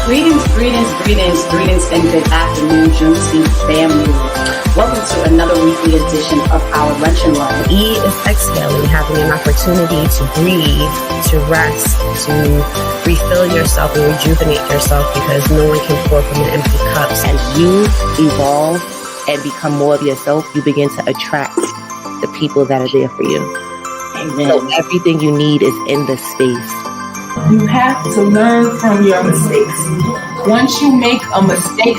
Greetings, and good afternoon, Juneteenth family. Welcome to another weekly edition of our Lunch and Learn. E is exhaling, having an opportunity to breathe, to rest, to refill yourself and rejuvenate yourself, because no one can pour from an empty cup. As you evolve and become more of yourself, you begin to attract the people that are there for you. Amen. So everything you need is in the space. You have to learn from your mistakes. Once you make a mistake,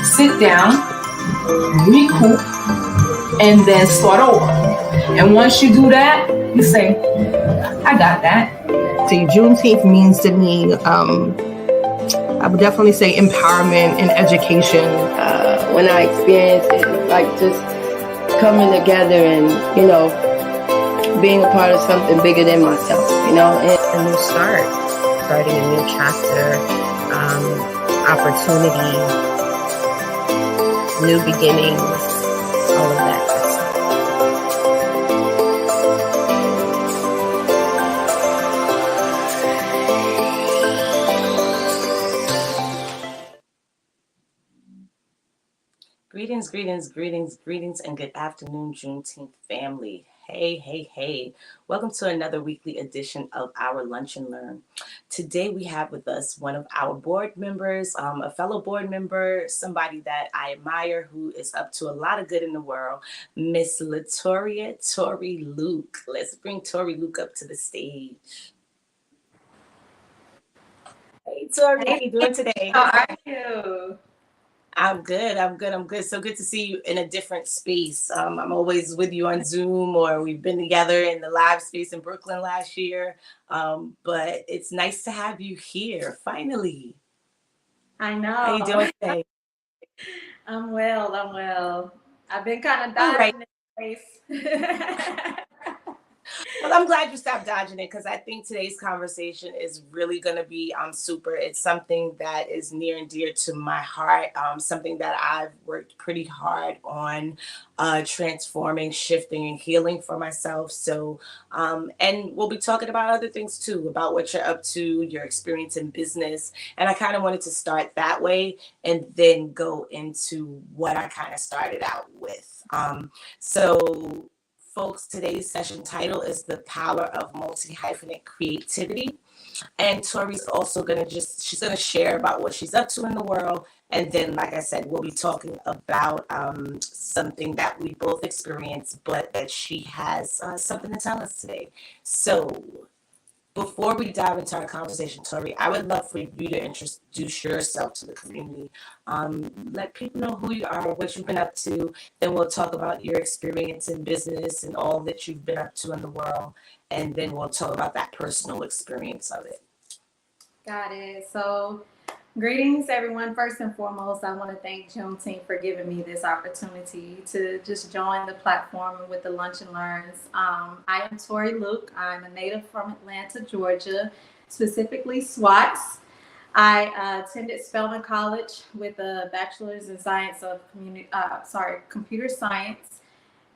sit down, recoup, and then start over. And once you do that, you say, I got that. See, Juneteenth means to me, I would definitely say empowerment and education. When I experienced it, like just coming together and, being a part of something bigger than myself, and A new start, starting a new chapter, opportunity, new beginnings, all of that good stuff. Greetings, and good afternoon, Juneteenth family. Hey. Welcome to another weekly edition of our Lunch and Learn. Today we have with us one of our board members, a fellow board member, somebody that I admire, who is up to a lot of good in the world, Miss LaTorria, Tori Luke. Let's bring Tori Luke up to the stage. Hey, Tori, how you doing today? How are you? I'm good. So good to see you in a different space. I'm always with you on Zoom, or we've been together in the live space in Brooklyn last year. But it's nice to have you here, finally. I know. How you doing today? I'm well. I've been kind of dodging this space. Well, I'm glad you stopped dodging it, because I think today's conversation is really going to be super. It's something that is near and dear to my heart, something that I've worked pretty hard on transforming, shifting, and healing for myself. So, and we'll be talking about other things too, about what you're up to, your experience in business. And I kind of wanted to start that way and then go into what I kind of started out with. So folks, today's session title is The Power of Multi-Hyphenate Creativity. And Tori's also she's going to share about what she's up to in the world. And then, like I said, we'll be talking about something that we both experienced, but that she has something to tell us today. So before we dive into our conversation, Tori, I would love for you to introduce yourself to the community. Let people know who you are, what you've been up to. Then we'll talk about your experience in business and all that you've been up to in the world. And then we'll talk about that personal experience of it. Got it. So, greetings, everyone. First and foremost, I want to thank Juneteenth for giving me this opportunity to just join the platform with the Lunch and Learns. I am Tori Luke. I'm a native from Atlanta, Georgia, specifically SWATS. I attended Spelman College with a bachelor's in science of computer science.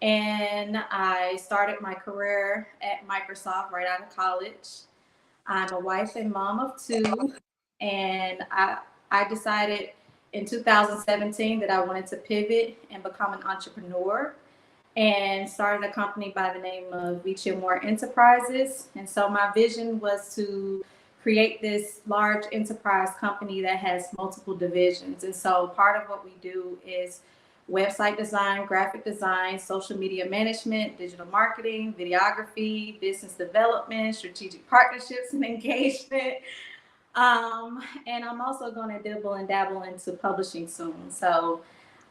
And I started my career at Microsoft right out of college. I'm a wife and mom of two. And I decided in 2017 that I wanted to pivot and become an entrepreneur, and started a company by the name of Vicia More Enterprises. And so my vision was to create this large enterprise company that has multiple divisions. And so part of what we do is website design, graphic design, social media management, digital marketing, videography, business development, strategic partnerships and engagement. And I'm also going to dibble and dabble into publishing soon. So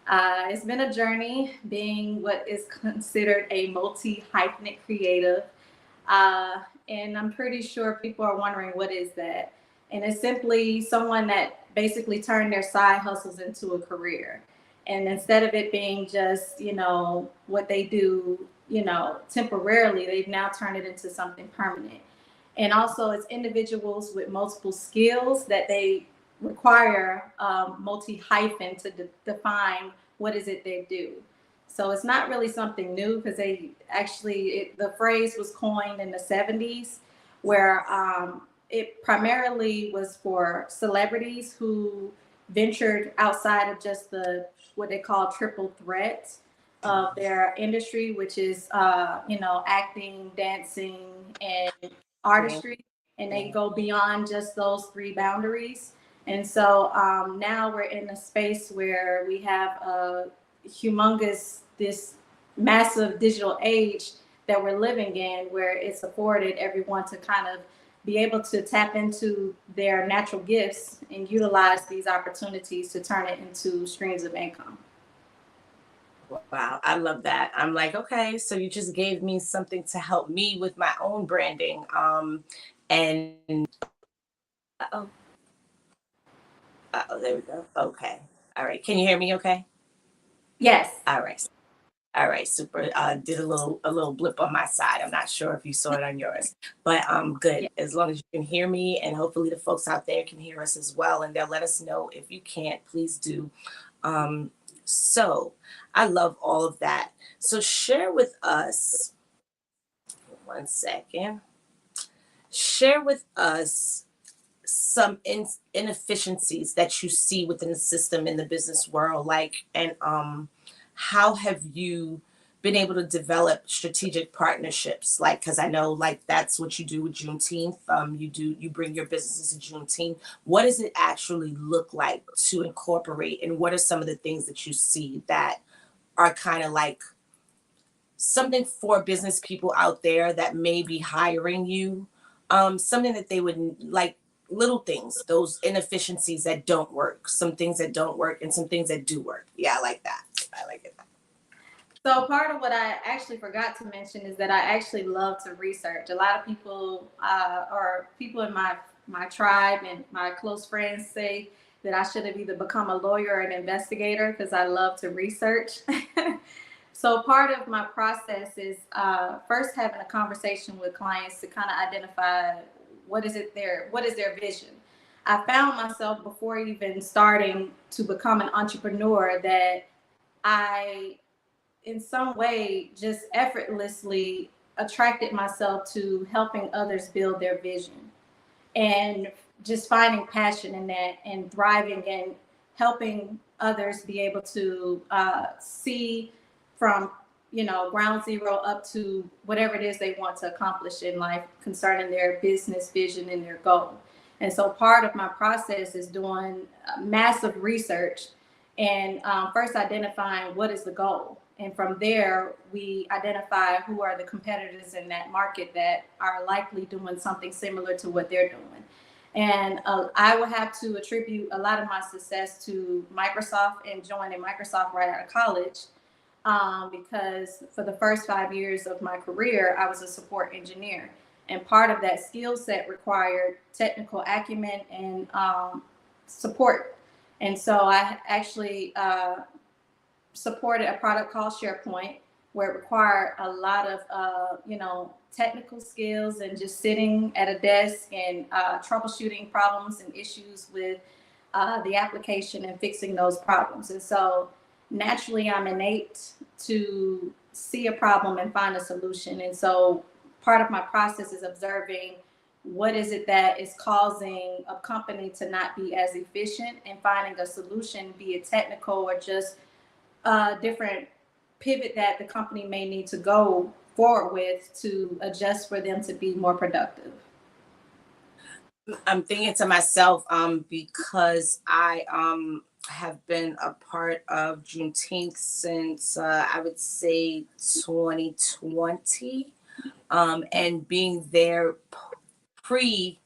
it's been a journey being what is considered a multi-hyphenate creative. And I'm pretty sure people are wondering, what is that? And it's simply someone that basically turned their side hustles into a career. And instead of it being just, what they do, temporarily, they've now turned it into something permanent. And also it's individuals with multiple skills that they require multi-hyphen to define what is it they do. So it's not really something new, because the phrase was coined in the 70s, where it primarily was for celebrities who ventured outside of just the what they call triple threat of their industry, which is acting, dancing, and artistry, and they go beyond just those three boundaries. And so now we're in a space where we have a this massive digital age that we're living in, where it's afforded everyone to kind of be able to tap into their natural gifts and utilize these opportunities to turn it into streams of income. Wow, I love that. I'm like, okay, so you just gave me something to help me with my own branding. And there we go. Okay. All right. Can you hear me okay? Yes. All right. All right, super. Did a little blip on my side. I'm not sure if you saw it on yours, but good. Yeah. As long as you can hear me, and hopefully the folks out there can hear us as well, and they'll let us know if you can't. Please do. So I love all of that. So share with us. 1 second. Share with us some inefficiencies that you see within the system in the business world, and how have you been able to develop strategic partnerships? Because I know that's what you do with Juneteenth. You bring your businesses to Juneteenth. What does it actually look like to incorporate, and what are some of the things that you see that are kind of like something for business people out there that may be hiring you? Something that they would like, little things, those inefficiencies that don't work, some things that don't work and some things that do work. Yeah, I like that. I like it. So part of what I actually forgot to mention is that I actually love to research. A lot of people or people in my tribe and my close friends say that I should have either become a lawyer or an investigator because I love to research. So part of my process is first having a conversation with clients to kind of identify what is their vision. I found myself before even starting to become an entrepreneur that I, in some way, just effortlessly attracted myself to helping others build their vision and just finding passion in that and thriving and helping others be able to see from ground zero up to whatever it is they want to accomplish in life concerning their business vision and their goal. And so part of my process is doing massive research and first identifying what is the goal. And from there, we identify who are the competitors in that market that are likely doing something similar to what they're doing. And I will have to attribute a lot of my success to Microsoft and joining Microsoft right out of college. Because for the first 5 years of my career, I was a support engineer. And part of that skill set required technical acumen and support. And so I actually supported a product called SharePoint, where it required a lot of, technical skills and just sitting at a desk and troubleshooting problems and issues with the application and fixing those problems. And so naturally, I'm innate to see a problem and find a solution. And so part of my process is observing what is it that is causing a company to not be as efficient and finding a solution, be it technical or just a different pivot that the company may need to go forward with to adjust for them to be more productive. I'm thinking to myself, because I have been a part of Juneteenth since I would say 2020, and being there pre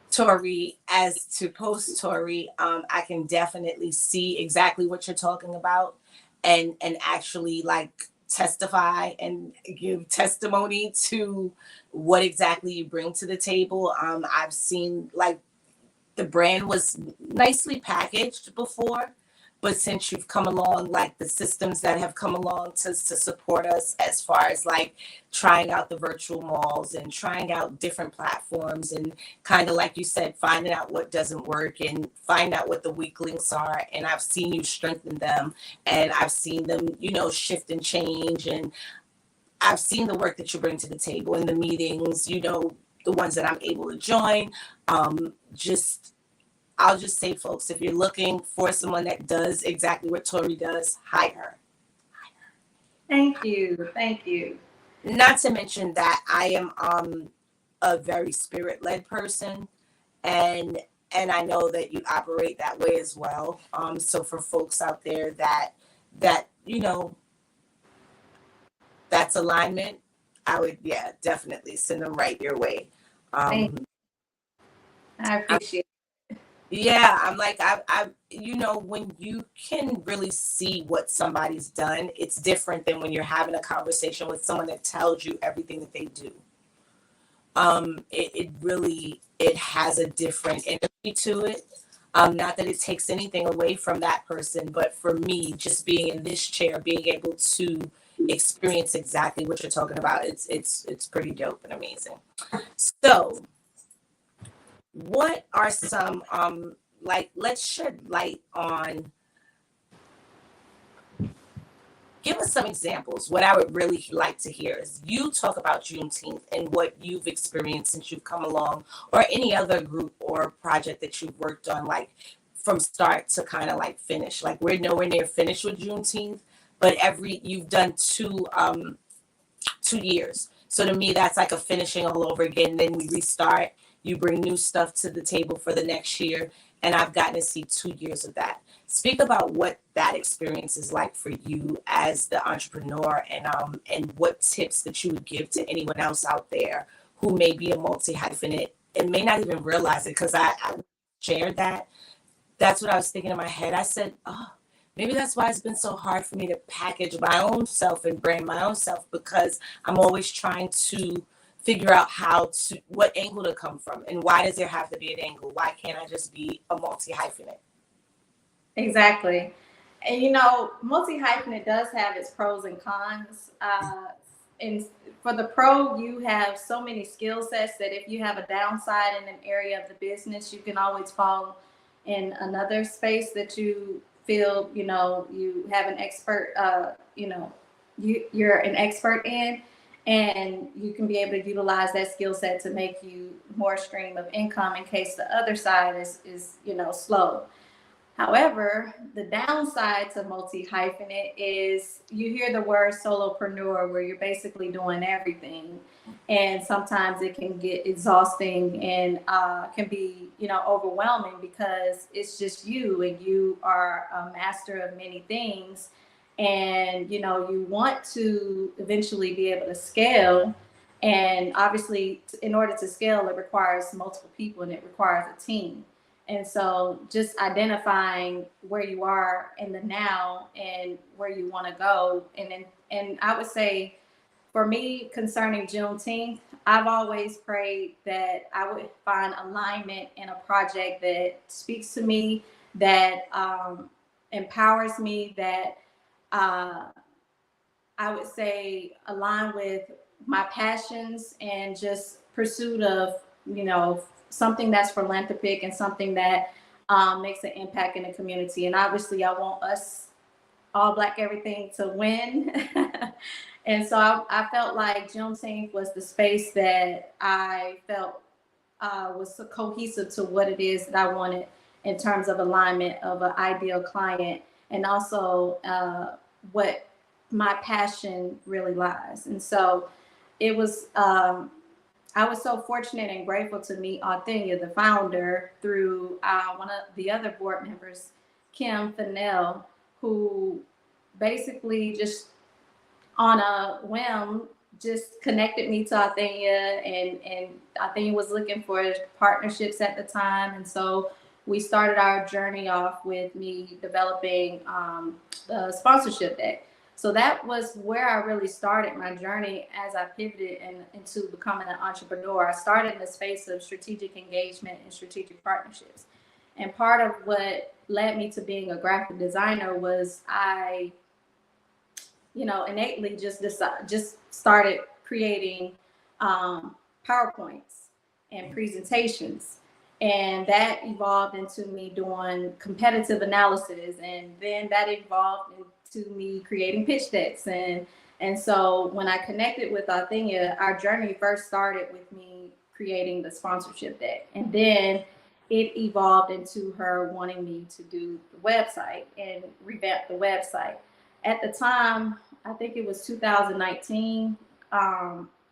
Tori as to post Tori, I can definitely see exactly what you're talking about, and actually testify and give testimony to what exactly you bring to the table. I've seen the brand was nicely packaged before, but since you've come along, the systems that have come along to support us as far as trying out the virtual malls and trying out different platforms and kind of like you said, finding out what doesn't work and find out what the weak links are. And I've seen you strengthen them, and I've seen them, shift and change. And I've seen the work that you bring to the table in the meetings, the ones that I'm able to join. I'll just say, folks, if you're looking for someone that does exactly what Tori does, hire her. Thank you. Thank you. Not to mention that I am a very spirit-led person, and I know that you operate that way as well. So for folks out there that that's alignment, I would definitely send them right your way. Thank you. I appreciate it. Yeah, I'm like, I when you can really see what somebody's done, it's different than when you're having a conversation with someone that tells you everything that they do. It has a different energy to it. Not that it takes anything away from that person, but for me, just being in this chair, being able to experience exactly what you're talking about, it's pretty dope and amazing. So what are some let's shed light on, give us some examples. What I would really like to hear is you talk about Juneteenth and what you've experienced since you've come along, or any other group or project that you've worked on, like from start to kind of like finish. Like, we're nowhere near finished with Juneteenth, but you've done 2 years. So to me, that's like a finishing all over again. Then we restart. You bring new stuff to the table for the next year. And I've gotten to see 2 years of that. Speak about what that experience is like for you as the entrepreneur, and what tips that you would give to anyone else out there who may be a multi-hyphenate and may not even realize it. Because I shared that. That's what I was thinking in my head. I said, oh, maybe that's why it's been so hard for me to package my own self and brand my own self, because I'm always trying to figure out what angle to come from, and why does there have to be an angle? Why can't I just be a multi-hyphenate? Exactly. And multi-hyphenate does have its pros and cons. And for the pro, you have so many skill sets that if you have a downside in an area of the business, you can always fall in another space that you feel, you have an expert, you're an expert in, and you can be able to utilize that skill set to make you more stream of income in case the other side is slow. However, the downside to multi-hyphenate is you hear the word solopreneur, where you're basically doing everything. And sometimes it can get exhausting and can be, overwhelming, because it's just you, and you are a master of many things. And, you want to eventually be able to scale. And obviously, in order to scale, it requires multiple people, and it requires a team. And so just identifying where you are in the now and where you want to go. And I would say, for me, concerning Juneteenth, I've always prayed that I would find alignment in a project that speaks to me, that empowers me, that I would say align with my passions, and just pursuit of, something that's philanthropic and something that makes an impact in the community. And obviously, I want us, all Black everything, to win. And so I felt like Juneteenth was the space that I felt was so cohesive to what it is that I wanted in terms of alignment of an ideal client, and also what my passion really lies. And so it was, I was so fortunate and grateful to meet Athenia, the founder, through one of the other board members, Kim Fennell, who basically just on a whim just connected me to Athenia, and Athenia was looking for partnerships at the time. And so we started our journey off with me developing the sponsorship deck. So that was where I really started my journey as I pivoted into becoming an entrepreneur. I started in the space of strategic engagement and strategic partnerships. And part of what led me to being a graphic designer was I, innately just started creating PowerPoints and presentations. And that evolved into me doing competitive analysis. And then that evolved into me creating pitch decks. And so when I connected with Athenia, our journey first started with me creating the sponsorship deck. And then it evolved into her wanting me to do the website and revamp the website. At the time, I think it was 2019,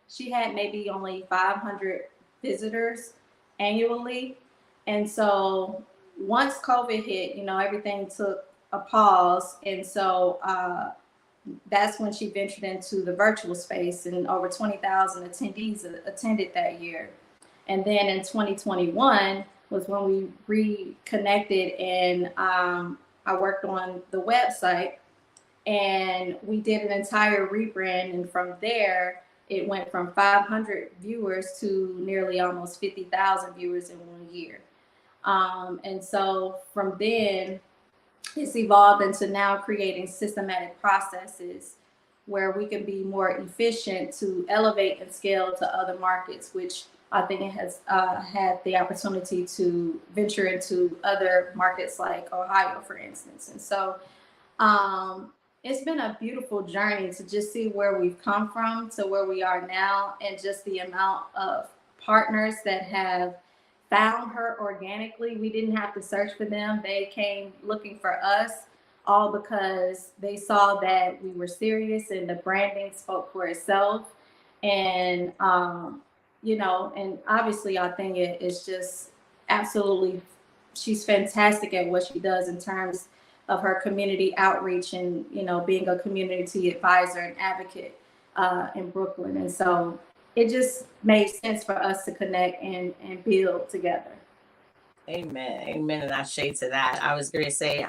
she had maybe only 500 visitors annually. And so once COVID hit, everything took a pause. And so that's when she ventured into the virtual space, and over 20,000 attendees attended that year. And then in 2021 was when we reconnected, and I worked on the website, and we did an entire rebrand. And from there, it went from 500 viewers to nearly almost 50,000 viewers in 1 year. And so from then, it's evolved into now creating systematic processes where we can be more efficient to elevate and scale to other markets, which I think it has had the opportunity to venture into other markets like Ohio, for instance. And so it's been a beautiful journey to just see where we've come from to where we are now, and just the amount of partners that have found her organically. We didn't have to search for them. They came looking for us, all because they saw that we were serious and the branding spoke for itself. And, and obviously I think it is just absolutely, she's fantastic at what she does in terms of her community outreach and, being a community advisor and advocate in Brooklyn. And so it just made sense for us to connect and build together. Amen. And I shade to that. I was going to say,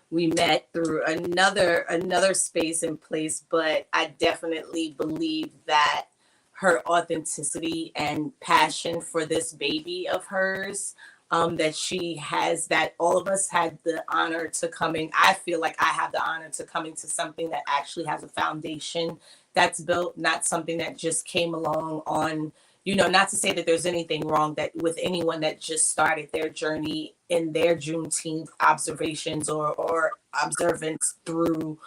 we met through another space and place, but I definitely believe that her authenticity and passion for this baby of hers, that she has, that all of us had the honor to coming. I feel like I have the honor to coming to something that actually has a foundation that's built, not something that just came along on, not to say that there's anything wrong that with anyone that just started their journey in their Juneteenth observations or observance through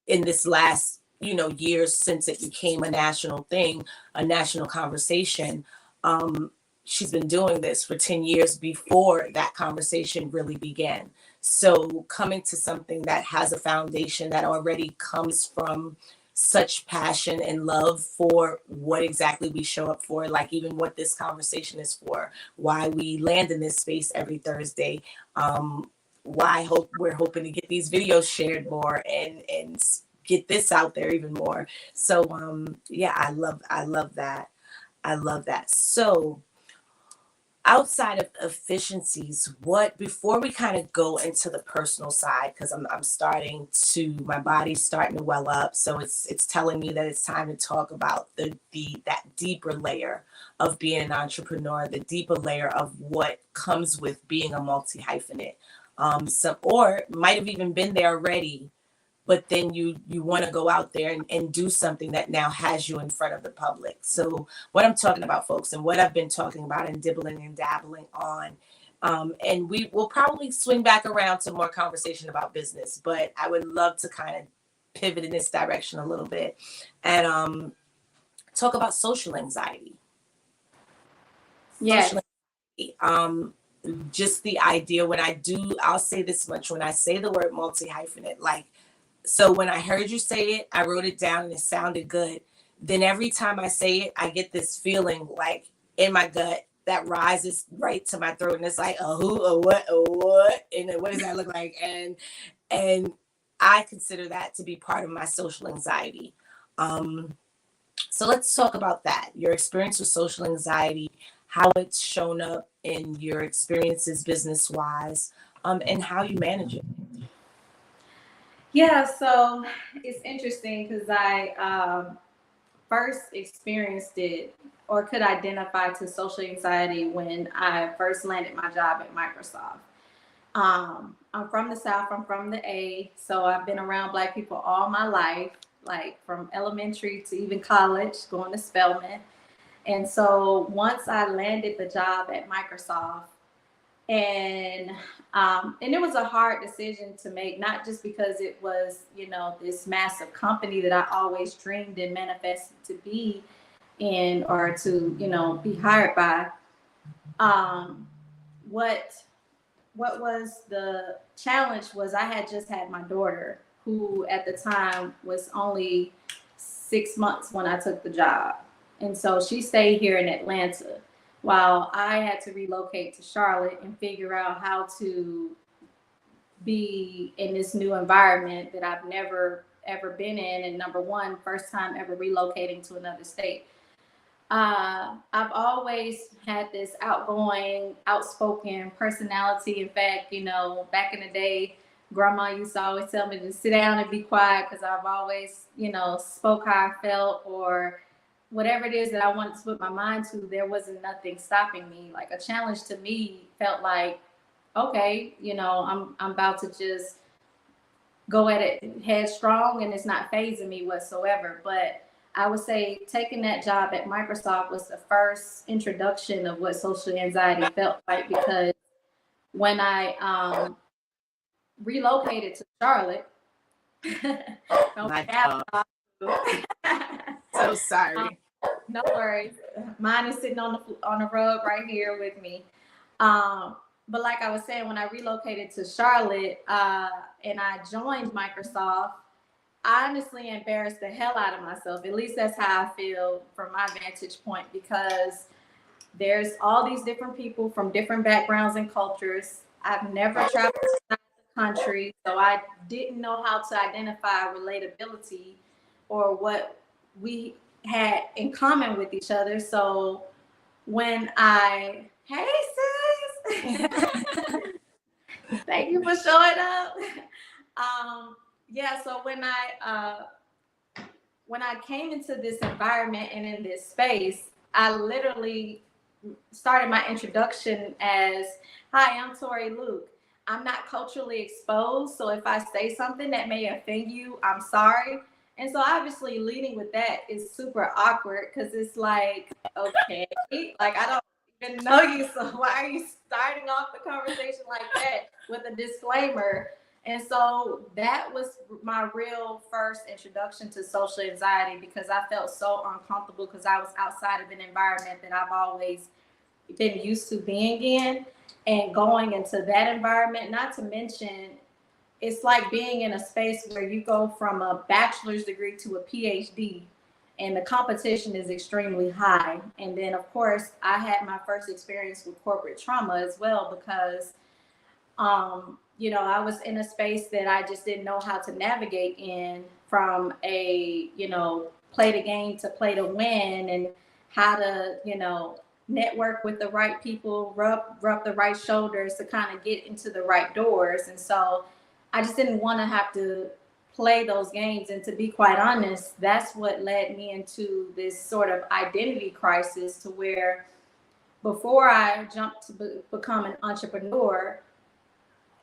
in this last, years since it became a national thing, a national conversation. She's been doing this for 10 years before that conversation really began. So coming to something that has a foundation that already comes from such passion and love for what exactly we show up for, like even what this conversation is for, why we land in this space every Thursday, why we're hoping to get these videos shared more and get this out there even more. So yeah, I love that. So outside of efficiencies, before we kind of go into the personal side, because my body's starting to well up, so it's telling me that it's time to talk about that deeper layer of being an entrepreneur, the deeper layer of what comes with being a multi-hyphenate. Or might have even been there already, but then you want to go out there and do something that now has you in front of the public. So what I'm talking about, folks, and what I've been talking about and dibbling and dabbling on, and we will probably swing back around to more conversation about business, but I would love to kind of pivot in this direction a little bit and talk about social anxiety. Yes. Social anxiety. Just the idea I'll say this much, when I say the word multi-hyphenate, so when I heard you say it, I wrote it down and it sounded good. Then every time I say it, I get this feeling like in my gut that rises right to my throat. And it's like, who, a what, and then what does that look like? And I consider that to be part of my social anxiety. So let's talk about that. Your experience with social anxiety, how it's shown up in your experiences business-wise, and how you manage it. Yeah, so it's interesting because I first experienced it or could identify to social anxiety when I first landed my job at Microsoft. I'm from the South, I'm from the A, so I've been around Black people all my life, like from elementary to even college, going to Spelman. And so once I landed the job at Microsoft, and it was a hard decision to make, not just because it was, this massive company that I always dreamed and manifested to be, in or to, be hired by. What was the challenge was I had just had my daughter, who at the time was only 6 months when I took the job. And so she stayed here in Atlanta while I had to relocate to Charlotte and figure out how to be in this new environment that I've never ever been in. And number one, first time ever relocating to another state. I've always had this outgoing, outspoken personality. In fact, back in the day, grandma used to always tell me to sit down and be quiet because I've always, spoke how I felt, or whatever it is that I wanted to put my mind to. There wasn't nothing stopping me. Like, a challenge to me felt like, okay, I'm about to just go at it headstrong, and it's not phasing me whatsoever. But I would say taking that job at Microsoft was the first introduction of what social anxiety felt like, because when I relocated to Charlotte, so sorry. No worries. Mine is sitting on the rug right here with me. But like I was saying, when I relocated to Charlotte and I joined Microsoft, I honestly embarrassed the hell out of myself. At least that's how I feel from my vantage point, because there's all these different people from different backgrounds and cultures. I've never traveled outside the country, so I didn't know how to identify relatability or what we had in common with each other. So when hey sis, thank you for showing up. Yeah, so when I came into this environment and in this space, I literally started my introduction as, "Hi, I'm Tori Luke. I'm not culturally exposed, so if I say something that may offend you, I'm sorry." And so obviously leading with that is super awkward, because it's like, okay, like, I don't even know you, so why are you starting off the conversation like that with a disclaimer? And so that was my real first introduction to social anxiety, because I felt so uncomfortable because I was outside of an environment that I've always been used to being in, and going into that environment, not to mention, it's like being in a space where you go from a bachelor's degree to a PhD, and the competition is extremely high. And then, of course, I had my first experience with corporate trauma as well, because I was in a space that I just didn't know how to navigate in, from a, play the game to play to win, and how to, network with the right people, rub the right shoulders to kind of get into the right doors. And so I just didn't want to have to play those games. And to be quite honest, that's what led me into this sort of identity crisis, to where before I jumped to become an entrepreneur,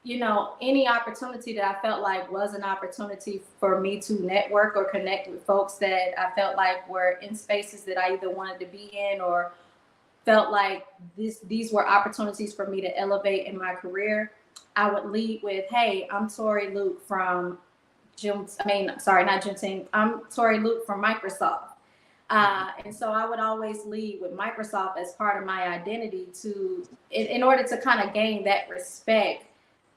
any opportunity that I felt like was an opportunity for me to network or connect with folks that I felt like were in spaces that I either wanted to be in, or felt like these were opportunities for me to elevate in my career, I would lead with, "Hey, I'm Tori Luke from Juneteenth. I'm Tori Luke from Microsoft." And so I would always lead with Microsoft as part of my identity, in order to kind of gain that respect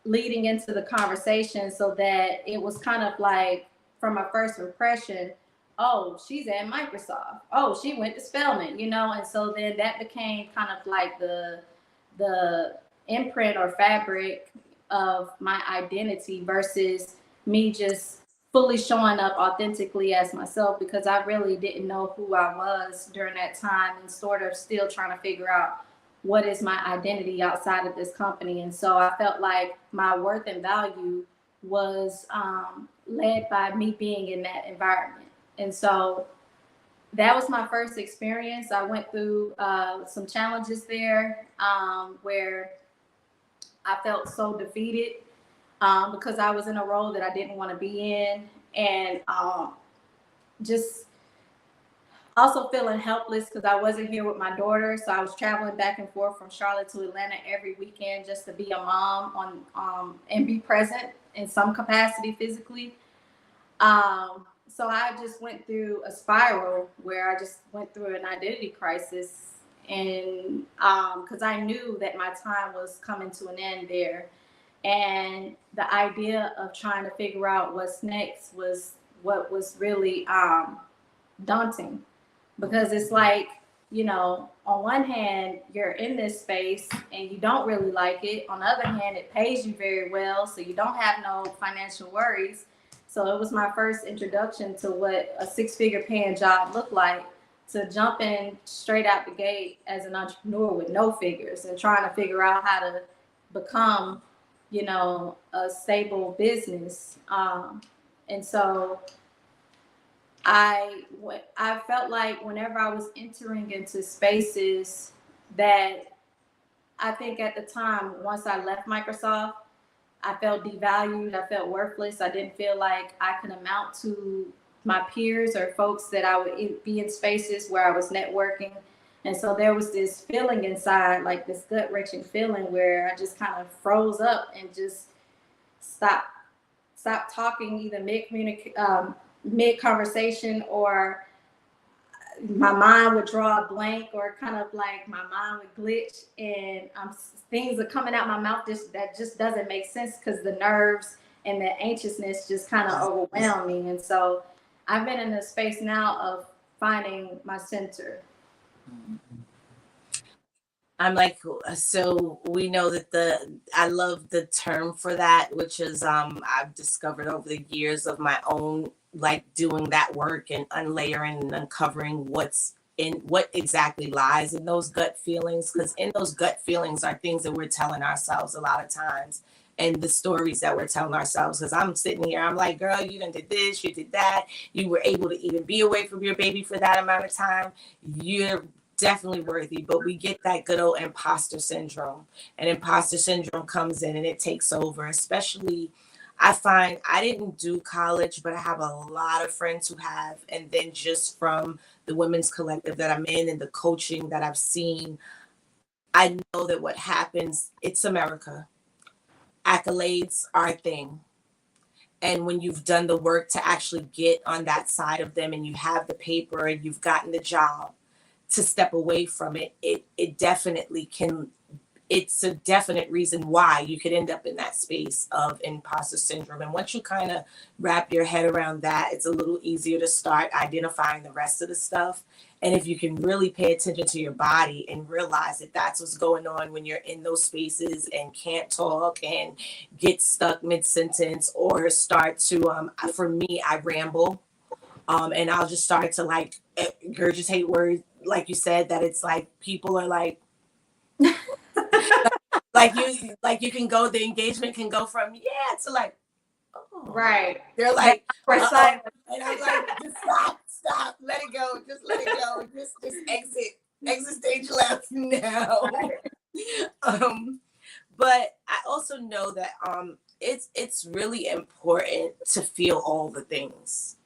leading into the conversation, so that it was kind of like, from a first impression, "Oh, she's at Microsoft. Oh, she went to Spelman," And so then that became kind of like the imprint or fabric of my identity, versus me just fully showing up authentically as myself, because I really didn't know who I was during that time, and sort of still trying to figure out what is my identity outside of this company. And so I felt like my worth and value was led by me being in that environment. And so that was my first experience. I went through some challenges there, where I felt so defeated because I was in a role that I didn't want to be in, and just also feeling helpless because I wasn't here with my daughter. So I was traveling back and forth from Charlotte to Atlanta every weekend just to be a mom and be present in some capacity physically. so I just went through a spiral where I just went through an identity crisis, and because I knew that my time was coming to an end there, and the idea of trying to figure out what's next was what was really daunting, because it's like, you know, on one hand, you're in this space and you don't really like it. On the other hand, it pays you very well, so you don't have no financial worries. So it was my first introduction to what a six-figure paying job looked like, to jump in straight out the gate as an entrepreneur with no figures and trying to figure out how to become, you know, a stable business. And so I felt like whenever I was entering into spaces that, I think at the time, once I left Microsoft, I felt devalued, I felt worthless. I didn't feel like I could amount to my peers or folks that I would be in spaces where I was networking. And so there was this feeling inside, like this gut-wrenching feeling, where I just kind of froze up and just stopped talking, either mid-conversation, or my mind would draw a blank, or kind of like my mind would glitch, and things are coming out my mouth that just doesn't make sense, because the nerves and the anxiousness just kind of overwhelm me. And so I've been in a space now of finding my center. I'm like, so we know that I love the term for that, which is I've discovered over the years of my own, like, doing that work and unlayering and uncovering what exactly lies in those gut feelings, because in those gut feelings are things that we're telling ourselves a lot of times, and the stories that we're telling ourselves. Because I'm sitting here, I'm like, girl, you done did this, you did that, you were able to even be away from your baby for that amount of time, you're definitely worthy. But we get that good old imposter syndrome, and imposter syndrome comes in and it takes over. Especially, I find, I didn't do college, but I have a lot of friends who have, and then just from the women's collective that I'm in and the coaching that I've seen, I know that what happens, it's America. Accolades are a thing. And when you've done the work to actually get on that side of them, and you have the paper and you've gotten the job, to step away from it, it definitely can, it's a definite reason why you could end up in that space of imposter syndrome. And once you kind of wrap your head around that, it's a little easier to start identifying the rest of the stuff. And if you can really pay attention to your body and realize that that's what's going on when you're in those spaces and can't talk and get stuck mid-sentence, or start to, for me, I ramble, and I'll just start to, like, regurgitate words, like you said, that it's like people are like, like you can go, the engagement can go from to like, oh, Right. they're like, and and I'm like, just stop, let it go, just let it go, just exit stage left now. But I also know that it's really important to feel all the things.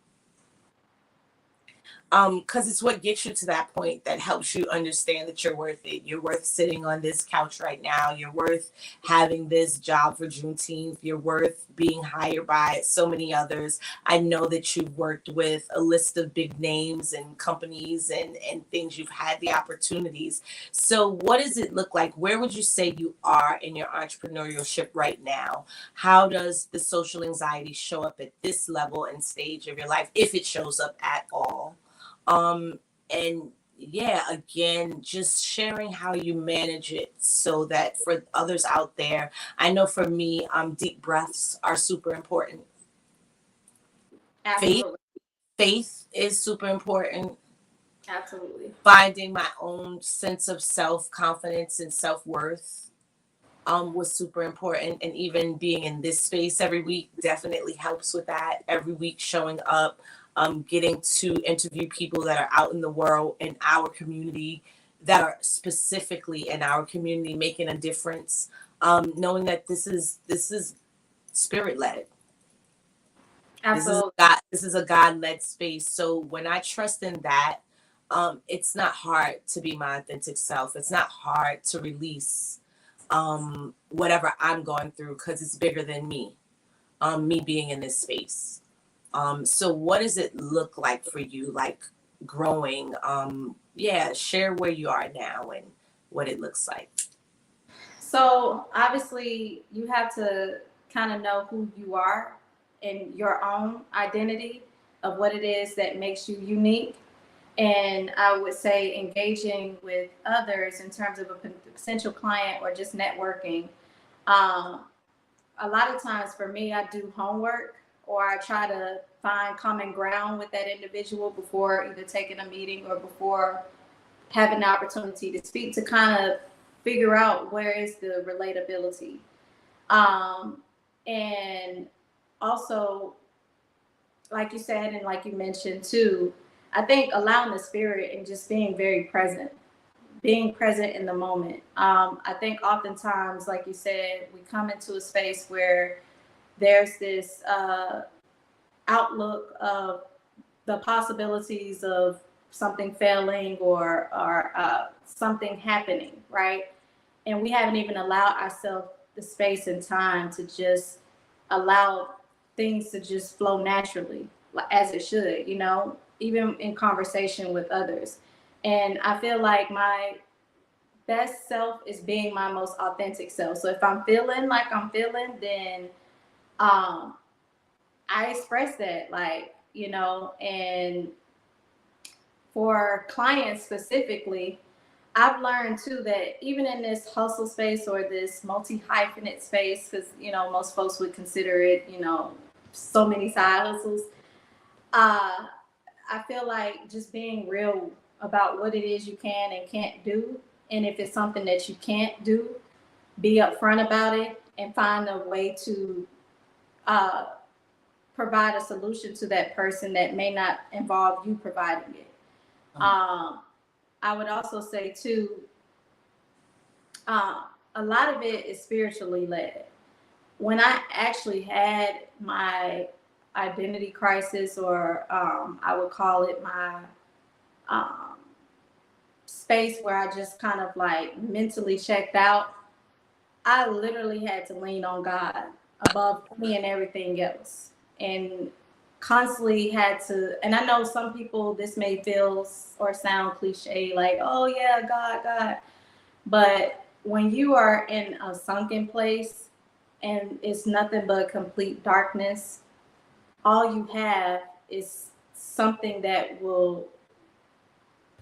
Because it's what gets you to that point that helps you understand that you're worth it. You're worth sitting on this couch right now. You're worth having this job for Juneteenth. You're worth being hired by so many others. I know that you've worked with a list of big names and companies and things. You've had the opportunities. So what does it look like? Where would you say you are in your entrepreneurship right now? How does the social anxiety show up at this level and stage of your life, if it shows up at all? And yeah, again, just sharing how you manage it, so that for others out there, I know for me, deep breaths are super important. Absolutely. Faith is super important. Absolutely. Finding my own sense of self-confidence and self-worth was super important. And even being in this space every week definitely helps with that. Every week showing up, getting to interview people that are out in the world, in our community, that are specifically in our community making a difference, knowing that this is spirit-led. Absolutely. This is a God-led space. So when I trust in that, it's not hard to be my authentic self. It's not hard to release whatever I'm going through, because it's bigger than me. Me being in this space. So what does it look like for you, like growing? Share where you are now and what it looks like. So obviously you have to kind of know who you are and your own identity of what it is that makes you unique. And I would say engaging with others in terms of a potential client or just networking. A lot of times for me, I do homework or I try to find common ground with that individual before either taking a meeting or before having the opportunity to speak, to kind of figure out where is the relatability. And also, like you said, and like you mentioned too, I think allowing the spirit and just being being present in the moment. I think oftentimes, like you said, we come into a space where there's this outlook of the possibilities of something failing or something happening, right? And we haven't even allowed ourselves the space and time to just allow things to just flow naturally as it should, even in conversation with others. And I feel like my best self is being my most authentic self. So if I'm feeling like I'm feeling, then I express that, and for clients specifically, I've learned too that even in this hustle space or this multi-hyphenate space, because most folks would consider it, so many side hustles. I feel like just being real about what it is you can and can't do, and if it's something that you can't do, be upfront about it and find a way to provide a solution to that person that may not involve you providing it. I would also say too, a lot of it is spiritually led. When I actually had my identity crisis, or I would call it my space where I just kind of like mentally checked out, I literally had to lean on God above me and everything else. And constantly had to, and I know some people, this may feel or sound cliche, like, oh yeah, God. But when you are in a sunken place and it's nothing but complete darkness, all you have is something that will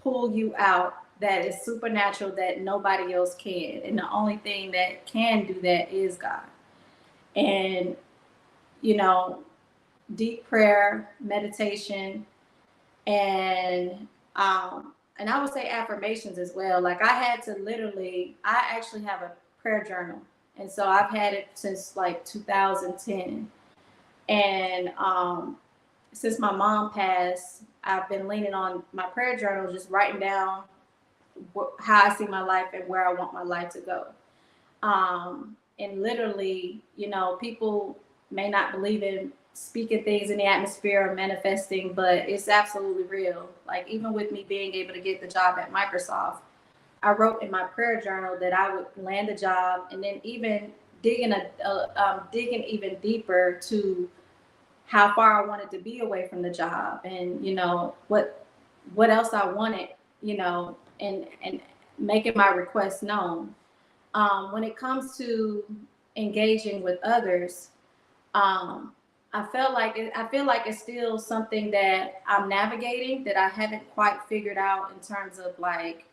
pull you out, that is supernatural, that nobody else can. And the only thing that can do that is God. And, deep prayer, meditation, and I would say affirmations as well. Like I actually have a prayer journal. And so I've had it since like 2010. And since my mom passed, I've been leaning on my prayer journal, just writing down how I see my life and where I want my life to go. And literally, people may not believe in speaking things in the atmosphere or manifesting, but it's absolutely real. Like even with me being able to get the job at Microsoft, I wrote in my prayer journal that I would land the job, and then even digging even deeper to how far I wanted to be away from the job, and what else I wanted, and making my requests known. When it comes to engaging with others, I feel like it's still something that I'm navigating, that I haven't quite figured out in terms of like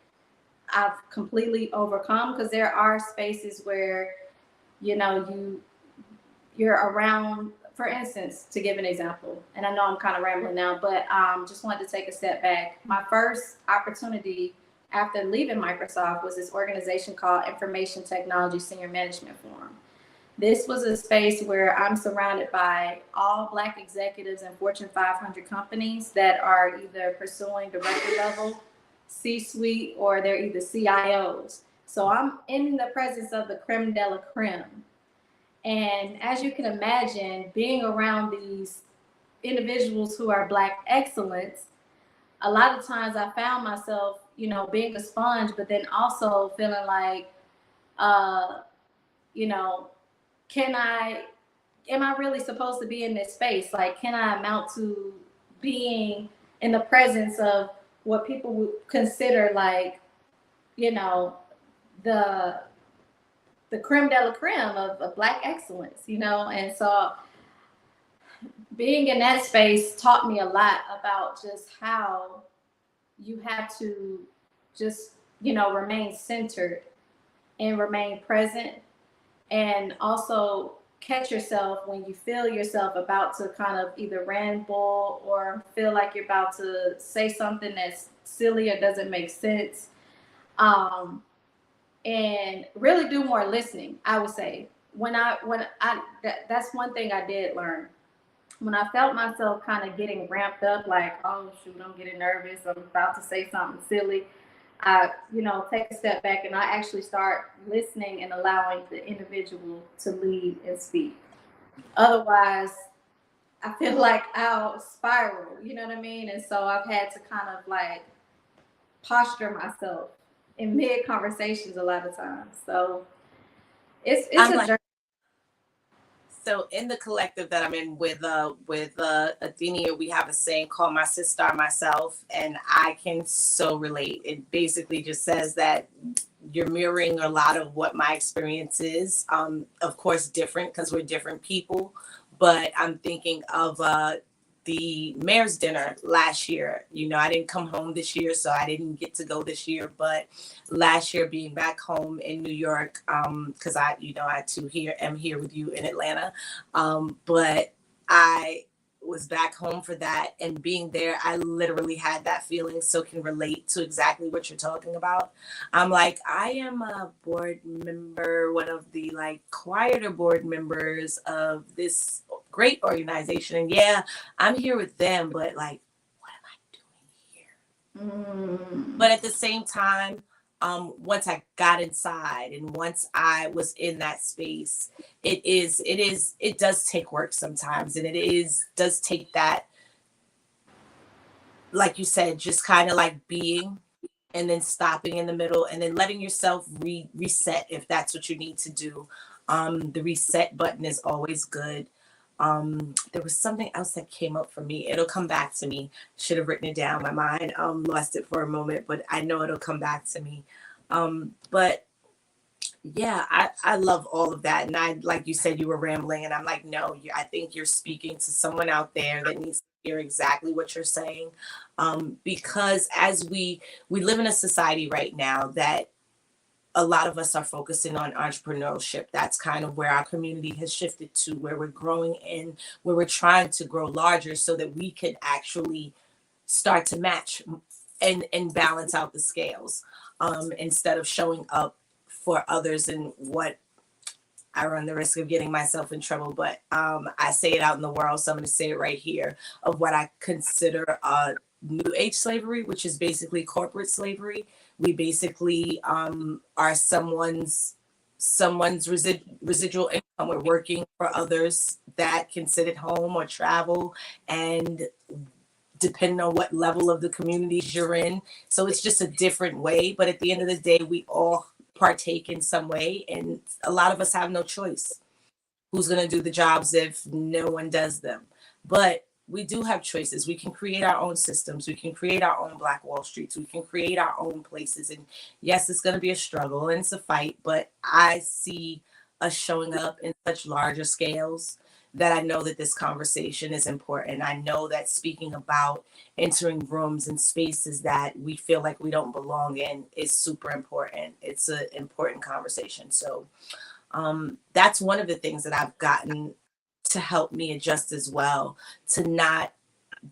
I've completely overcome, because there are spaces where you're around. For instance, to give an example, and I know I'm kind of rambling now, but just wanted to take a step back. My first opportunity after leaving Microsoft was this organization called Information Technology Senior Management Forum. This was a space where I'm surrounded by all Black executives in Fortune 500 companies that are either pursuing director level, C-suite, or they're either CIOs. So I'm in the presence of the creme de la creme. And as you can imagine, being around these individuals who are Black excellence, a lot of times I found myself, being a sponge, but then also feeling like, can am I really supposed to be in this space? Like, can I amount to being in the presence of what people would consider like, you know, the creme de la creme of Black excellence, you know? And so being in that space taught me a lot about just how you have to just, you know, remain centered and remain present, and also catch yourself when you feel yourself about to kind of either ramble or feel like you're about to say something that's silly or doesn't make sense. And really do more listening, I would say. That's one thing I did learn. When I felt myself kind of getting ramped up, like, oh shoot, I'm getting nervous, I'm about to say something silly, I, you know, take a step back and I actually start listening and allowing the individual to lead and speak. Otherwise, I feel like I'll spiral, you know what I mean? And so I've had to kind of like posture myself in mid conversations a lot of times. So it's a journey. So in the collective that I'm in with Athenia, we have a saying called "My Sister, Myself," and I can so relate. It basically just says that you're mirroring a lot of what my experience is. Of course, different because we're different people, but I'm thinking of the mayor's dinner last year. You know, I didn't come home this year, so I didn't get to go this year. But last year, being back home in New York, because I too am here with you in Atlanta. But I was back home for that, and being there, I literally had that feeling, so can relate to exactly what you're talking about. I'm like, I am a board member, one of the like quieter board members of this great organization, and yeah, I'm here with them, but like, what am I doing here? But at the same time, once I got inside and once I was in that space, it does take work sometimes, and does take that, like you said, just kind of like being and then stopping in the middle and then letting yourself reset if that's what you need to do. The reset button is always good. There was something else that came up for me. It'll come back to me. Should have written it down. My mind lost it for a moment, but I know it'll come back to me. But yeah, I love all of that. And I, like you said, you were rambling, and I'm like, no, I think you're speaking to someone out there that needs to hear exactly what you're saying. Because as we live in a society right now that a lot of us are focusing on entrepreneurship. That's kind of where our community has shifted to, where we're growing in, where we're trying to grow larger so that we can actually start to match and balance out the scales, instead of showing up for others. And what I run the risk of getting myself in trouble, but I say it out in the world, so I'm going to say it right here, of what I consider new age slavery, which is basically corporate slavery. We basically are someone's residual income. We're working for others that can sit at home or travel, and depending on what level of the communities you're in. So it's just a different way. But at the end of the day, we all partake in some way, and a lot of us have no choice. Who's going to do the jobs if no one does them? But we do have choices. We can create our own systems. We can create our own Black Wall Streets. We can create our own places. And yes, it's going to be a struggle and it's a fight, but I see us showing up in such larger scales that I know that this conversation is important. I know that speaking about entering rooms and spaces that we feel like we don't belong in is super important. It's an important conversation. So that's one of the things that I've gotten to help me adjust as well, to not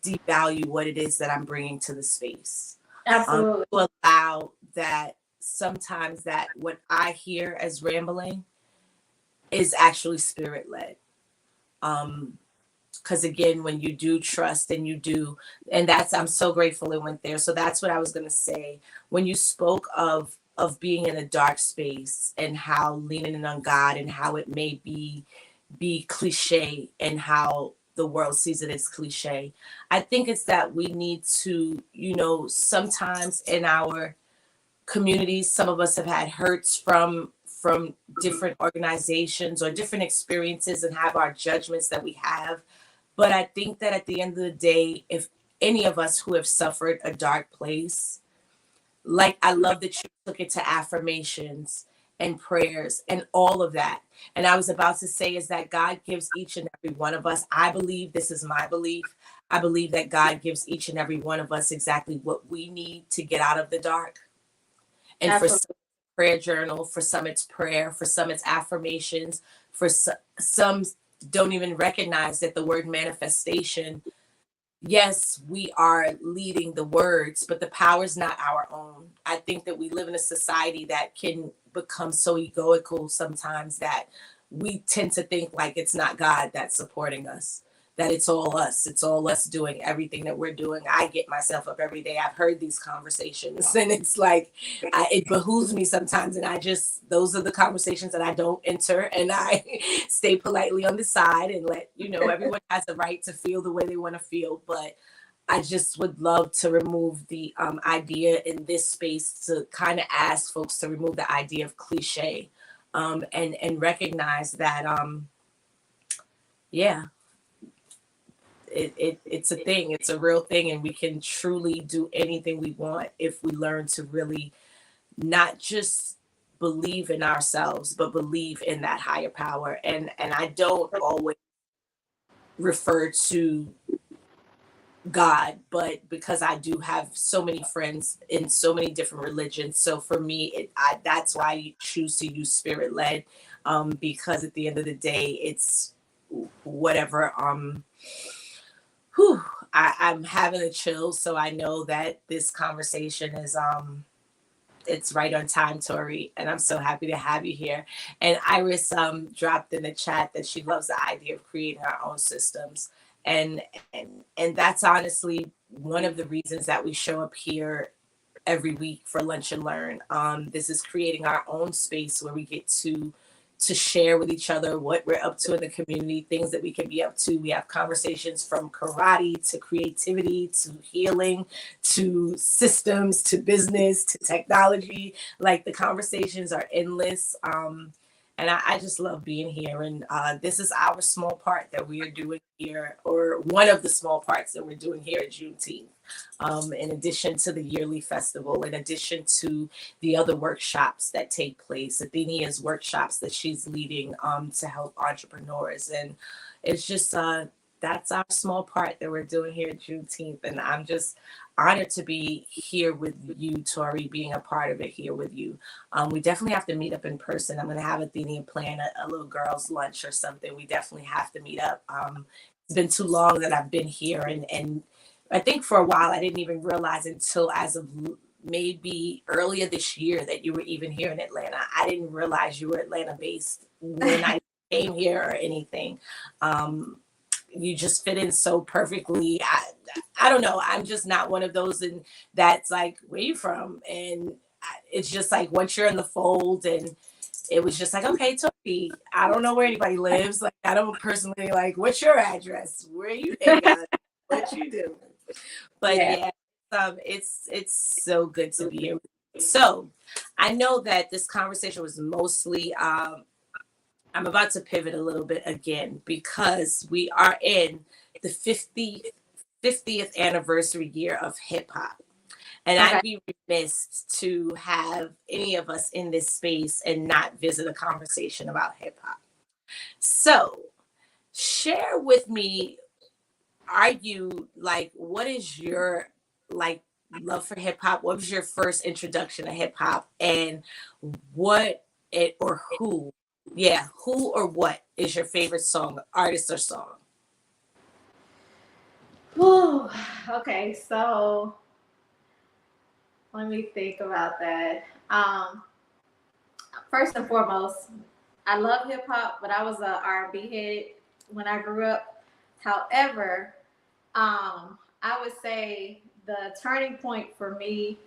devalue what it is that I'm bringing to the space. Absolutely. To allow that sometimes that what I hear as rambling is actually spirit led. Because again, when you do trust and you do, and I'm so grateful it went there. So that's what I was going to say. When you spoke of being in a dark space and how leaning in on God and how it may be cliche and how the world sees it as cliche. I think it's that we need to, sometimes in our communities, some of us have had hurts from from different organizations or different experiences and have our judgments that we have. But I think that at the end of the day, if any of us who have suffered a dark place, like I love that you took it to affirmations and prayers and all of that. And I was about to say is that God gives each and every one of us, I believe, this is my belief, I believe that God gives each and every one of us exactly what we need to get out of the dark. And Absolutely. for some, prayer journal, for some it's prayer, for some it's affirmations, for some don't even recognize that the word manifestation, yes, we are leading the words, but the power is not our own. I think that we live in a society that can become so egoical sometimes that we tend to think like it's not God that's supporting us, that it's all us. It's all us doing everything that we're doing. I get myself up every day. I've heard these conversations and it's like, it behooves me sometimes. And those are the conversations that I don't enter, and I stay politely on the side and let, everyone has a right to feel the way they want to feel. But I just would love to remove the idea in this space to kind of ask folks to remove the idea of cliche, and recognize that, yeah, it's a thing. It's a real thing. And we can truly do anything we want if we learn to really not just believe in ourselves, but believe in that higher power. And I don't always refer to God, but because I do have so many friends in so many different religions, so for me, that's why you choose to use spirit led, because at the end of the day, it's whatever. I'm having a chill, so I know that this conversation is it's right on time, Tori, and I'm so happy to have you here. And Iris dropped in the chat that she loves the idea of creating our own systems. And that's honestly one of the reasons that we show up here every week for Lunch and Learn. This is creating our own space where we get to share with each other what we're up to in the community, things that we can be up to. We have conversations from karate to creativity to healing to systems to business to technology. Like the conversations are endless. And I just love being here. And this is our small part that we are doing here, or one of the small parts that we're doing here at Juneteenth. In addition to the yearly festival, in addition to the other workshops that take place, Athenia's workshops that she's leading to help entrepreneurs. And it's just, that's our small part that we're doing here at Juneteenth. And I'm just honored to be here with you, Tori, being a part of it here with you. We definitely have to meet up in person. I'm going to have Athenia plan a little girls' lunch or something. We definitely have to meet up. It's been too long that I've been here. And I think for a while, I didn't even realize until as of maybe earlier this year that you were even here in Atlanta. I didn't realize you were Atlanta based when I came here or anything. You just fit in so perfectly. I don't know. I'm just not one of those that's like, where you from? And it's just like, once you're in the fold, and it was just like, okay, Tori, I don't know where anybody lives. Like, I don't personally, like, what's your address? Where you hang out? What you do? But yeah, it's so good to be here. So I know that this conversation was mostly, I'm about to pivot a little bit again because we are in the 50th anniversary year of hip hop. And I'd be remiss to have any of us in this space and not visit a conversation about hip hop. So share with me, what is your love for hip hop? What was your first introduction to hip hop, and who or what is your favorite song, artist or song? Whew. Okay, so let me think about that. First and foremost, I love hip hop, but I was a R&B head when I grew up. However, I would say the turning point for me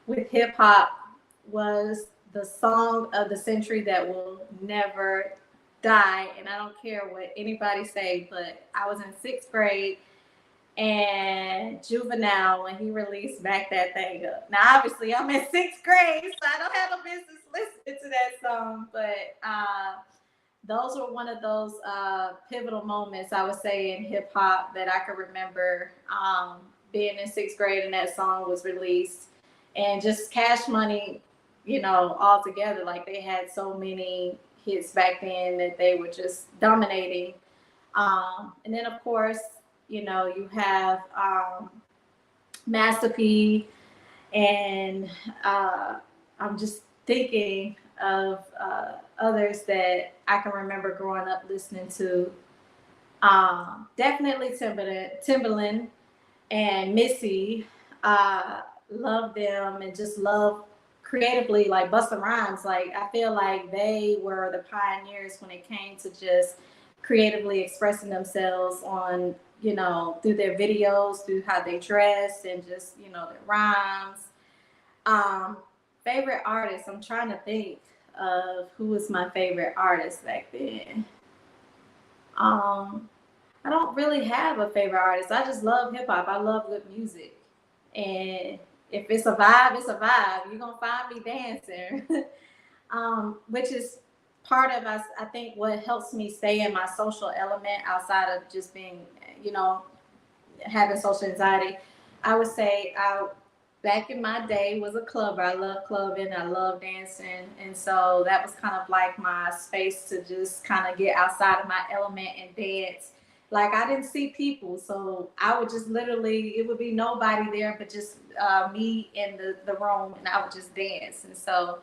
with hip hop was the song of the century that will never die. And I don't care what anybody say, but I was in 6th grade and Juvenile, when he released Back That Thing Up. Now, obviously, I'm in 6th grade, so I don't have no business listening to that song, but those were one of those pivotal moments, I would say, in hip hop that I can remember being in 6th grade and that song was released. And just Cash Money, you know, all together, like they had so many hits back then that they were just dominating. And then, of course, you know, you have Master P, and I'm just thinking of others that I can remember growing up listening to. Definitely Timbaland and Missy. Love them and just love creatively, like Busta Rhymes. Like I feel like they were the pioneers when it came to just creatively expressing themselves on, you know, through their videos, through how they dress, and just, you know, their rhymes. Favorite artist, I'm trying to think of who was my favorite artist back then. I don't really have a favorite artist. I just love hip hop. I love good music. And if it's a vibe, it's a vibe. You're going to find me dancing. Which is part of us, I think, what helps me stay in my social element outside of just being, you know, having social anxiety. I would say back in my day was a clubber. I love clubbing. I love dancing. And so that was kind of like my space to just kind of get outside of my element and dance. Like I didn't see people. So I would just literally, it would be nobody there, but just me in the room, and I would just dance. And so,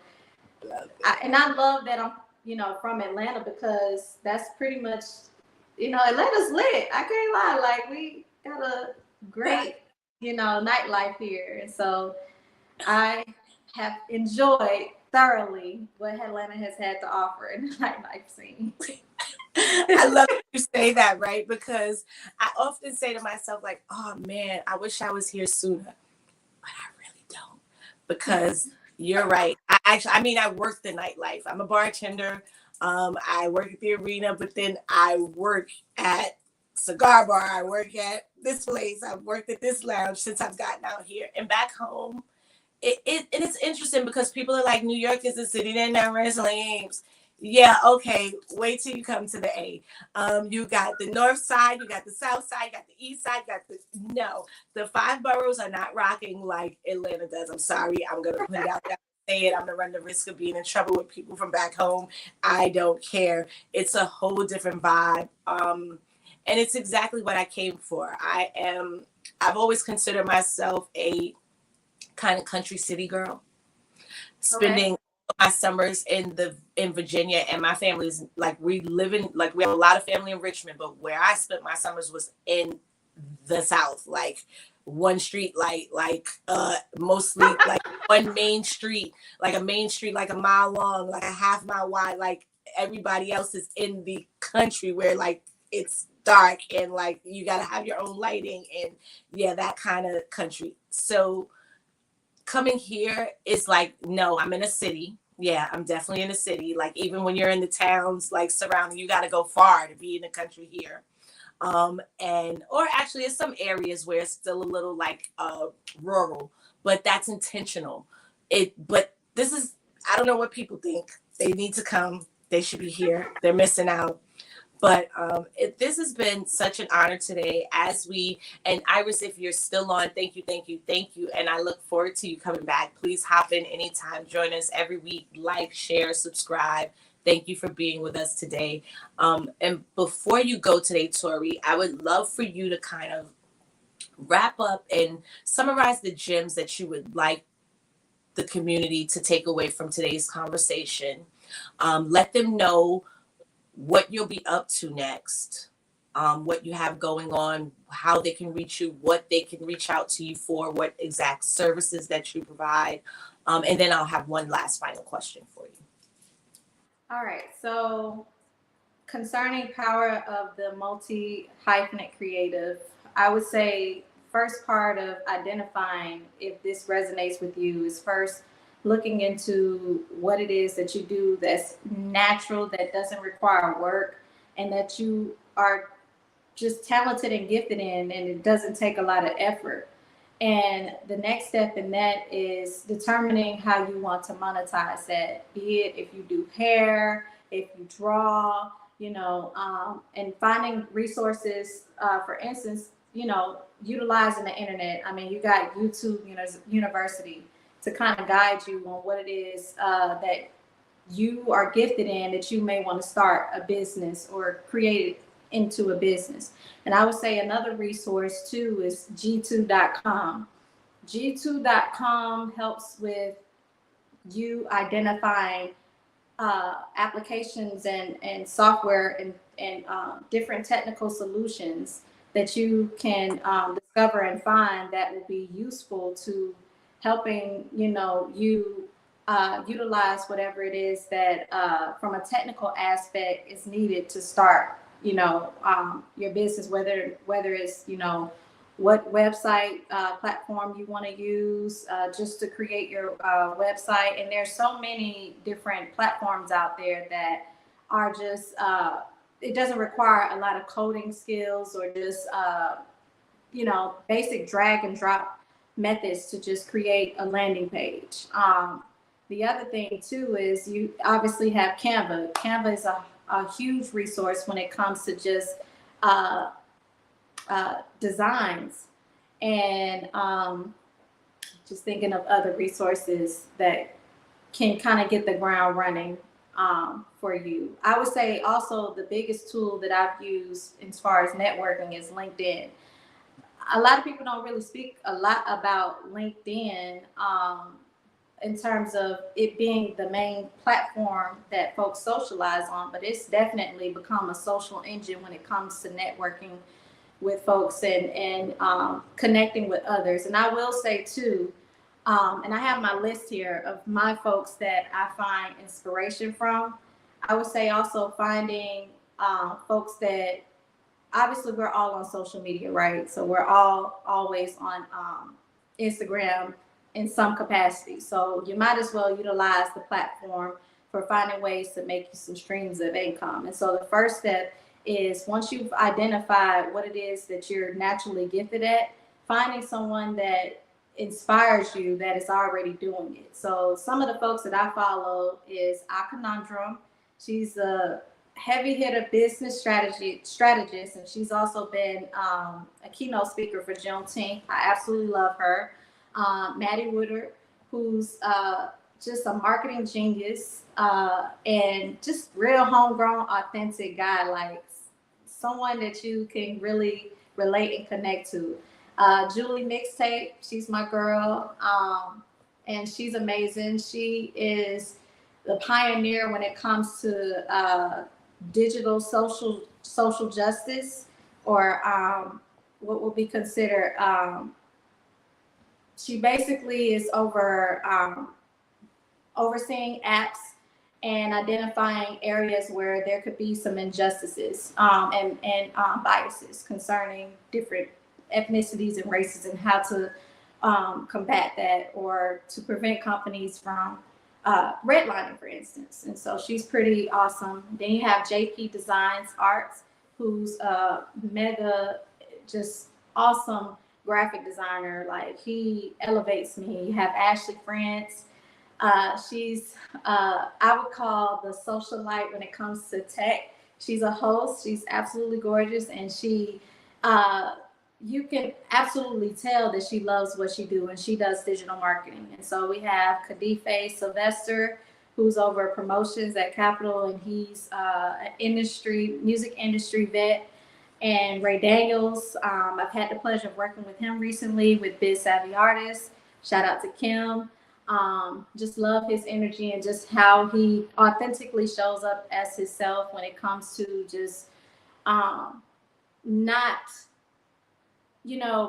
I love that I'm, you know, from Atlanta, because that's pretty much, you know, Atlanta's lit. I can't lie. Like we got a great, you know, nightlife here. And so I have enjoyed thoroughly what Atlanta has had to offer in the nightlife scene. I love that you say that, right? Because I often say to myself, like, oh man, I wish I was here sooner. But I really don't. Because you're right. I work the nightlife. I'm a bartender. I work at the arena, but then I work at cigar bar. I work at this place. I've worked at this lounge since I've gotten out here. And back home, it's interesting because people are like, New York is a city that never sleeps. Yeah, okay. Wait till you come to the A. You got the north side, you got the south side, you got the east side, the 5 boroughs are not rocking like Atlanta does. I'm sorry. I'm gonna put it out there. Say it. I'm gonna run the risk of being in trouble with people from back home. I don't care. It's a whole different vibe. And it's exactly what I came for. I've always considered myself a kind of country city girl, spending my summers in Virginia, and my family's like, we have a lot of family in Richmond, but where I spent my summers was in the South, like one street light, like mostly like one main street, like a main street, like a mile long, like a half mile wide, like everybody else is in the country where like it's dark and like you got to have your own lighting, and yeah, that kind of country. So coming here is like, no, I'm in a city. Yeah, I'm definitely in a city. Like even when you're in the towns like surrounding, you got to go far to be in the country here. Or actually in some areas where it's still a little like rural, but that's intentional. But this is, I don't know what people think. They need to come. They should be here. They're missing out. But this has been such an honor today. And Iris, if you're still on, thank you. And I look forward to you coming back. Please hop in anytime. Join us every week. Like, share, subscribe. Thank you for being with us today. And before you go today, Tori, I would love for you to kind of wrap up and summarize the gems that you would like the community to take away from today's conversation. Let them know what you'll be up to next, what you have going on, how they can reach you, what they can reach out to you for, what exact services that you provide. And then I'll have one last final question for you. All right. So concerning power of the multi-hyphenate creative, I would say first part of identifying if this resonates with you is first looking into what it is that you do that's natural, that doesn't require work, and that you are just talented and gifted in, and it doesn't take a lot of effort. And the next step in that is determining how you want to monetize that, be it if you do hair, if you draw, and finding resources, for instance, utilizing the internet. I mean, you got YouTube University to kind of guide you on what it is that you are gifted in, that you may want to start a business or create it into a business. And I would say another resource too is G2.com. G2.com helps with you identifying applications and software and different technical solutions that you can discover and find that will be useful to helping you utilize whatever it is that from a technical aspect is needed to start your business, whether it's what website platform you want to use just to create your website. And there's so many different platforms out there that are just it doesn't require a lot of coding skills or just basic drag and drop methods to just create a landing page. The other thing too is you obviously have Canva. Canva is a huge resource when it comes to just designs, and just thinking of other resources that can kind of get the ground running for you. I would say also the biggest tool that I've used as far as networking is LinkedIn. A lot of people don't really speak a lot about LinkedIn in terms of it being the main platform that folks socialize on, but it's definitely become a social engine when it comes to networking with folks and connecting with others. And I will say too, and I have my list here of my folks that I find inspiration from. I would say also finding folks that, obviously we're all on social media, right? So we're all always on Instagram in some capacity. So you might as well utilize the platform for finding ways to make you some streams of income. And so the first step is, once you've identified what it is that you're naturally gifted at, finding someone that inspires you that is already doing it. So some of the folks that I follow is Conundrum. She's a heavy hitter business strategist, and she's also been a keynote speaker for Juneteenth. I absolutely love her. Maddie Woodard, who's just a marketing genius and just real homegrown, authentic guy, like someone that you can really relate and connect to. Julie Mixtape, she's my girl, and she's amazing. She is the pioneer when it comes to digital social justice, or what will be considered. She basically is overseeing apps and identifying areas where there could be some injustices and biases concerning different ethnicities and races, and how to combat that, or to prevent companies from redlining, for instance. And so she's pretty awesome. Then you have JP Designs Arts, who's a mega, just awesome graphic designer. Like, he elevates me. You have Ashley France. She's I would call the socialite when it comes to tech. She's a host. She's absolutely gorgeous, and she you can absolutely tell that she loves what she do, and she does digital marketing. And so we have Kadife Sylvester, who's over promotions at Capitol, and he's an music industry vet. And Ray Daniels, I've had the pleasure of working with him recently with Biz Savvy Artists. Shout out to Kim. Just love his energy and just how he authentically shows up as himself when it comes to just not,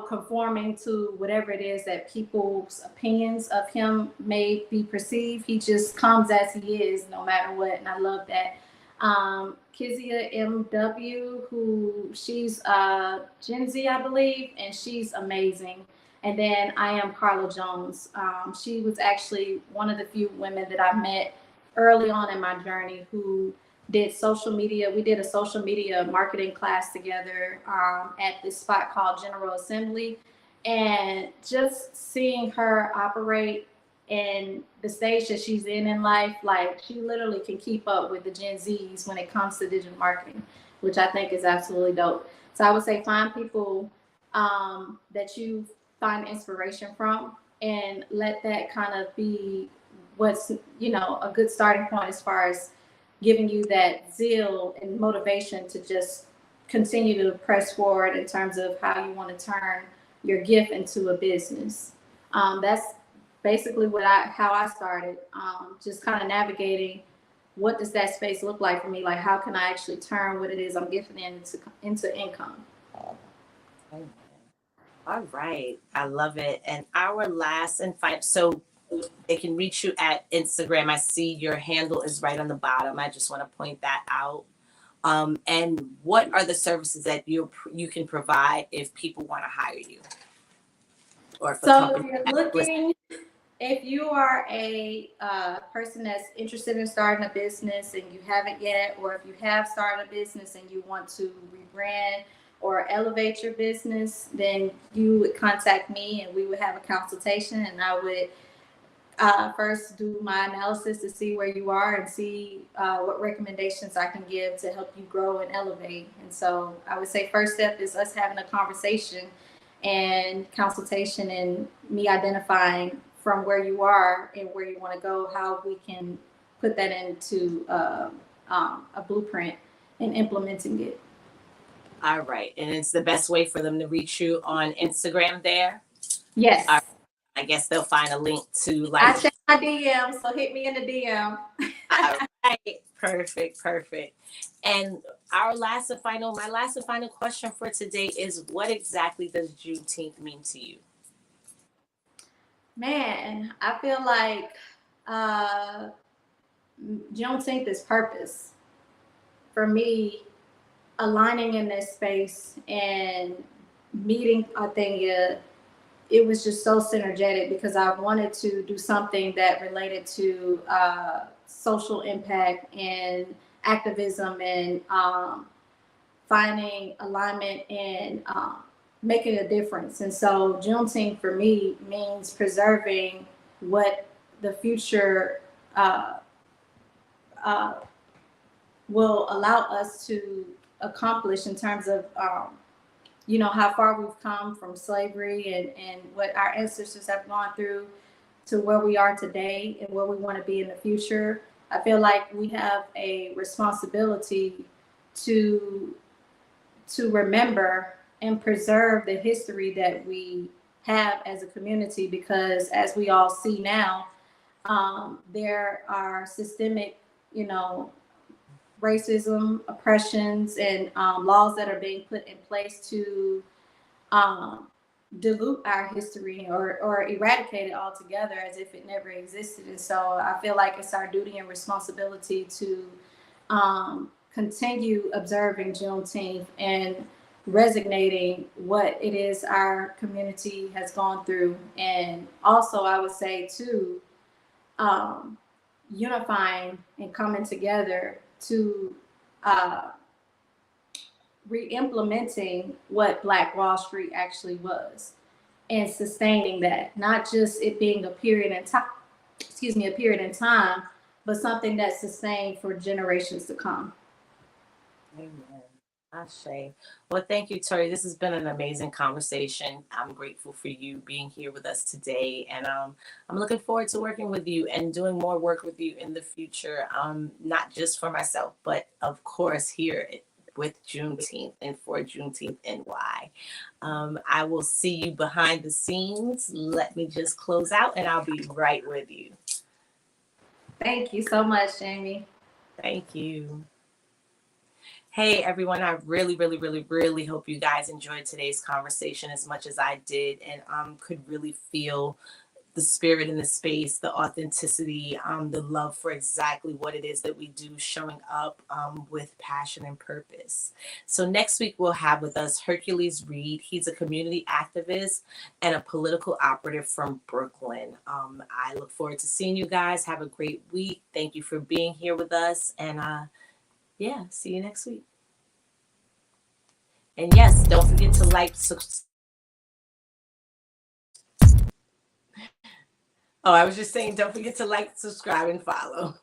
conforming to whatever it is that people's opinions of him may be perceived. He just comes as he is, no matter what, and I love that. Kizia MW, who she's Gen Z, I believe, and she's amazing. And then I am Carla Jones. She was actually one of the few women that I met early on in my journey who did social media. We did a social media marketing class together at this spot called General Assembly. And just seeing her operate in the stage that she's in life, like she literally can keep up with the Gen Zs when it comes to digital marketing, which I think is absolutely dope. So I would say find people that you find inspiration from, and let that kind of be what's, you know, a good starting point as far as giving you that zeal and motivation to just continue to press forward in terms of how you want to turn your gift into a business. That's basically how I started, just kind of navigating what does that space look like for me? Like, how can I actually turn what it is I'm gifting into income? All right. I love it. And our last and final, so they can reach you at Instagram. I see your handle is right on the bottom. I just want to point that out. And what are the services that you can provide if people want to hire you? Or so if you are a person that's interested in starting a business and you haven't yet, or if you have started a business and you want to rebrand or elevate your business, then you would contact me and we would have a consultation, and I would first do my analysis to see where you are and see what recommendations I can give to help you grow and elevate. And so I would say first step is us having a conversation and consultation, and me identifying from where you are and where you want to go, how we can put that into a blueprint and implementing it. All right. And it's the best way for them to reach you on Instagram there? Yes. I guess they'll find a link to I check my DM, so hit me in the DM. All right. Perfect. And my last and final question for today is, what exactly does Juneteenth mean to you? Man, I feel like Juneteenth is purpose. For me, aligning in this space and meeting Athenia, it was just so synergetic because I wanted to do something that related to social impact and activism and finding alignment and making a difference. And so Juneteenth for me means preserving what the future will allow us to accomplish in terms of you know, how far we've come from slavery and what our ancestors have gone through to where we are today and where we want to be in the future. I feel like we have a responsibility to remember and preserve the history that we have as a community, because as we all see now, there are systemic, you know, racism, oppressions, and laws that are being put in place to dilute our history or eradicate it altogether as if it never existed. And so I feel like it's our duty and responsibility to continue observing Juneteenth and resonating what it is our community has gone through. And also I would say too, unifying and coming together to re-implementing what Black Wall Street actually was and sustaining that, not just it being a period in time, but something that's sustained for generations to come. Amen. Ashe. Well, thank you, Tori. This has been an amazing conversation. I'm grateful for you being here with us today. And I'm looking forward to working with you and doing more work with you in the future, not just for myself, but of course here with Juneteenth and for Juneteenth NY. I will see you behind the scenes. Let me just close out and I'll be right with you. Thank you so much, Jamie. Thank you. Hey, everyone. I really hope you guys enjoyed today's conversation as much as I did, and could really feel the spirit in the space, the authenticity, the love for exactly what it is that we do, showing up with passion and purpose. So next week, we'll have with us Hercules Reed. He's a community activist and a political operative from Brooklyn. I look forward to seeing you guys. Have a great week. Thank you for being here with us. And yeah, see you next week. And yes, don't forget to like, subscribe. Oh, I was just saying, don't forget to like, subscribe, and follow.